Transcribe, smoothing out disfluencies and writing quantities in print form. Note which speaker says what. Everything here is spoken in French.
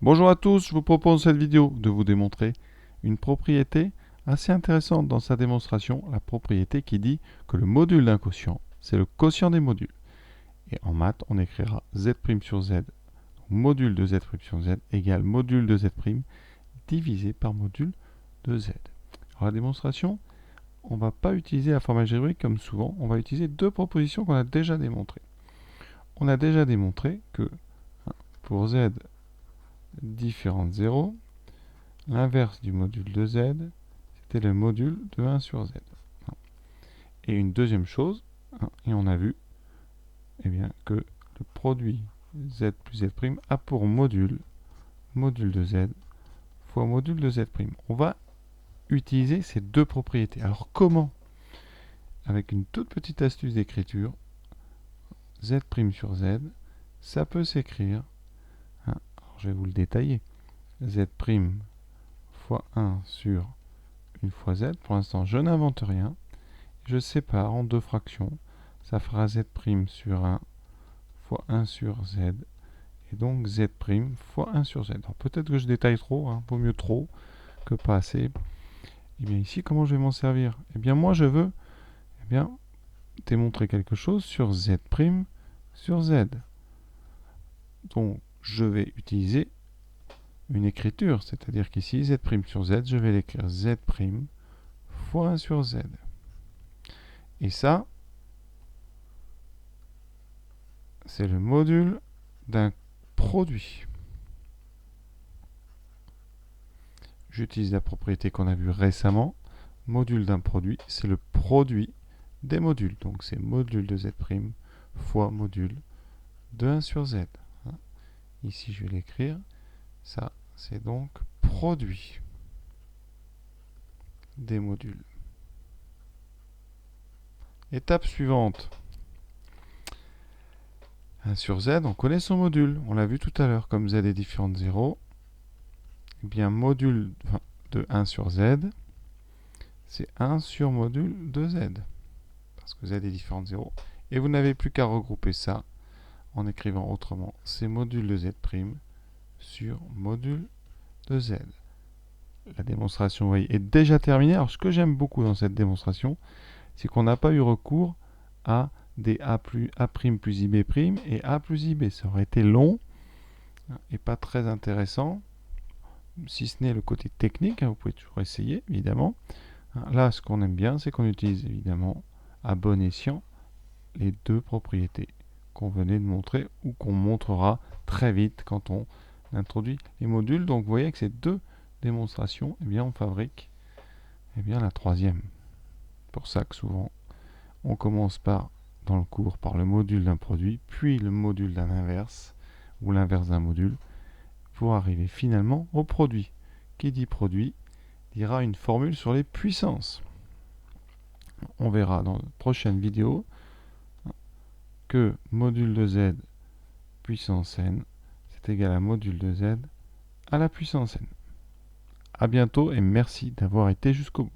Speaker 1: Bonjour à tous, je vous propose cette vidéo de vous démontrer une propriété assez intéressante dans sa démonstration, la propriété qui dit que le module d'un quotient, c'est le quotient des modules. Et en maths, on écrira z' sur z, donc module de z' sur z égale module de z' divisé par module de z. Alors la démonstration, on ne va pas utiliser la forme algébrique comme souvent, on va utiliser deux propositions qu'on a déjà démontrées. On a déjà démontré que pour z différent de 0, l'inverse du module de z, c'était le module de 1 sur z. Et une deuxième chose, et on a vu que le produit z plus z' a pour module de z fois module de z'. On va utiliser ces deux propriétés. Alors comment? Avec une toute petite astuce d'écriture, z' sur z, ça peut s'écrire, je vais vous le détailler, z' fois 1 sur 1 fois z. Pour l'instant, je n'invente rien. Je sépare en deux fractions. Ça fera z' sur 1 fois 1 sur z. Et donc z' fois 1 sur z. Alors peut-être que je détaille trop, vaut mieux trop que pas assez. Et bien ici, comment je vais m'en servir? Eh bien moi, je veux démontrer quelque chose sur z' sur z. Donc je vais utiliser une écriture, c'est-à-dire qu'ici, z' sur z, je vais l'écrire z' fois 1 sur z. Et ça, c'est le module d'un produit. J'utilise la propriété qu'on a vue récemment. Module d'un produit, c'est le produit des modules. Donc c'est module de z' fois module de 1 sur z. Ici, je vais l'écrire. Ça, c'est donc produit des modules. Étape suivante. 1 sur z, on connaît son module. On l'a vu tout à l'heure. Comme z est différent de 0, eh bien module de 1 sur z, c'est 1 sur module de z. Parce que z est différent de 0. Et vous n'avez plus qu'à regrouper ça en écrivant autrement. C'est module de z' sur module de z. La démonstration, vous voyez, est déjà terminée. Alors ce que j'aime beaucoup dans cette démonstration, c'est qu'on n'a pas eu recours à des a plus ib' et a plus ib. Ça aurait été long et pas très intéressant, si ce n'est le côté technique. Vous pouvez toujours essayer, évidemment. Là, ce qu'on aime bien, c'est qu'on utilise évidemment à bon escient les deux propriétés qu'on venait de montrer ou qu'on montrera très vite quand on introduit les modules. Donc vous voyez que ces deux démonstrations, on fabrique la troisième. C'est pour ça que souvent on commence dans le cours par le module d'un produit, puis le module d'un inverse ou l'inverse d'un module, pour arriver finalement au produit. Qui dit produit dira une formule sur les puissances. On verra dans la prochaine vidéo que module de z puissance n, c'est égal à module de z à la puissance n. A bientôt et merci d'avoir été jusqu'au bout.